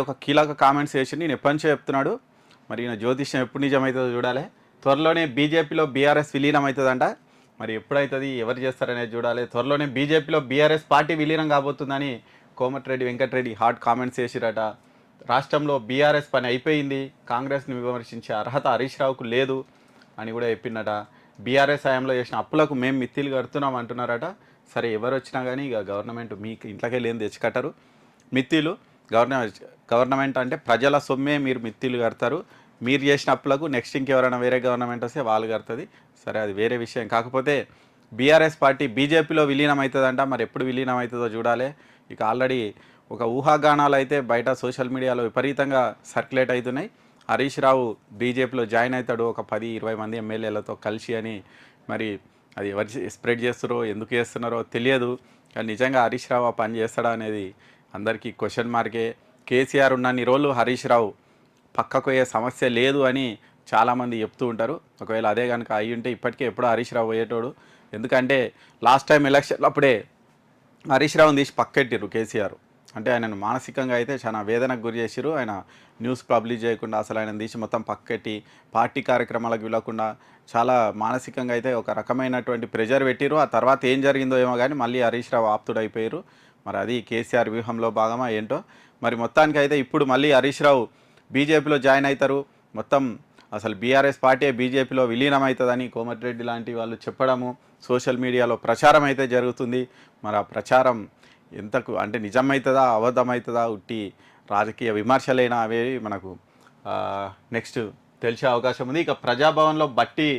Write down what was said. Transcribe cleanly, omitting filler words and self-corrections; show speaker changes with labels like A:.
A: ఒక కీలక కామెంట్స్ చేసి నేను ఎప్పటి నుంచో చెప్తున్నాడు. మరి ఈయన జ్యోతిష్యం ఎప్పుడు నిజమవుతుందో చూడాలి. త్వరలోనే బీజేపీలో బీఆర్ఎస్ విలీనం అవుతుందంట. మరి ఎప్పుడవుతుంది, ఎవరు చేస్తారనేది చూడాలి. త్వరలోనే బీజేపీలో బీఆర్ఎస్ పార్టీ విలీనం కాబోతుందని కోమటిరెడ్డి వెంకటరెడ్డి హాట్ కామెంట్స్ చేసిరట. రాష్ట్రంలో బీఆర్ఎస్ పని అయిపోయింది, కాంగ్రెస్ని విమర్శించే అర్హత హరీష్ రావుకు లేదు అని కూడా చెప్పిందట. బీఆర్ఎస్ హయాంలో చేసిన అప్పులకు మేము మిత్తిలు కడుతున్నాం అంటున్నారట. సరే, ఎవరు వచ్చినా కానీ ఇక గవర్నమెంట్ మీకు ఇంట్లోకే లేని తెచ్చి కట్టరు మిత్తిలు. గవర్నమెంట్ అంటే ప్రజల సొమ్మే మీరు మిత్తిలు కడతారు. మీరు చేసిన అప్పులకు నెక్స్ట్ ఇంకెవరైనా వేరే గవర్నమెంట్ వస్తే వాళ్ళు కడుతుంది. సరే, అది వేరే విషయం. కాకపోతే బీఆర్ఎస్ పార్టీ బీజేపీలో విలీనం అవుతుందంట. మరి ఎప్పుడు విలీనం అవుతుందో చూడాలి. ఇక ఆల్రెడీ ఒక ఊహాగానాలు అయితే బయట సోషల్ మీడియాలో విపరీతంగా సర్క్యులేట్ అవుతున్నాయి. హరీష్ రావు బీజేపీలో జాయిన్ అవుతాడు ఒక 10-20 మంది ఎమ్మెల్యేలతో కలిసి అని. మరి అది ఎవరు స్ప్రెడ్ చేస్తారో, ఎందుకు చేస్తున్నారో తెలియదు. కానీ నిజంగా హరీష్ రావు ఆ పని చేస్తాడా అనేది అందరికీ క్వశ్చన్ మార్కే. కేసీఆర్ ఉన్నన్ని రోజులు హరీష్ రావు పక్కకు పోయే సమస్య లేదు అని చాలామంది చెప్తూ ఉంటారు. ఒకవేళ అదే కనుక అయ్యి ఉంటే ఇప్పటికే ఎప్పుడో హరీష్ రావు పోయేటోడు. ఎందుకంటే లాస్ట్ టైం ఎలక్షన్ అప్పుడే హరీష్ రావుని తీసి పక్కెట్టిర్రు కేసీఆర్. అంటే ఆయనను మానసికంగా అయితే చాలా వేదనకు గురి చేసిరు. ఆయన న్యూస్ పబ్లిష్ చేయకుండా అసలు ఆయన తీసి మొత్తం పక్కెట్టి పార్టీ కార్యక్రమాలకు వెళ్ళకుండా చాలా మానసికంగా అయితే ఒక రకమైనటువంటి ప్రెజర్ పెట్టిరు. ఆ తర్వాత ఏం జరిగిందో ఏమో కానీ మళ్ళీ హరీష్ రావు ఆప్తుడైపోయారు. మరి అది కేసీఆర్ వ్యూహంలో భాగమా ఏంటో. మరి మొత్తానికి అయితే ఇప్పుడు మళ్ళీ హరీష్ రావు బీజేపీలో జాయిన్ అవుతారు. మొత్తం అసలు బీఆర్ఎస్ పార్టీ బీజేపీలో విలీనం అవుతుందని కోమటిరెడ్డి లాంటి వాళ్ళు చెప్పడము సోషల్ మీడియాలో ప్రచారం అయితే జరుగుతుంది. మరి ఆ ప్రచారం ఎంతకు అంటే నిజమవుతుందా, అబద్ధమవుతుందా, ఉట్టి రాజకీయ విమర్శలైనా అవే మనకు నెక్స్ట్ తెలిసే అవకాశం ఉంది. ఇక ప్రజాభవన్లో బట్టి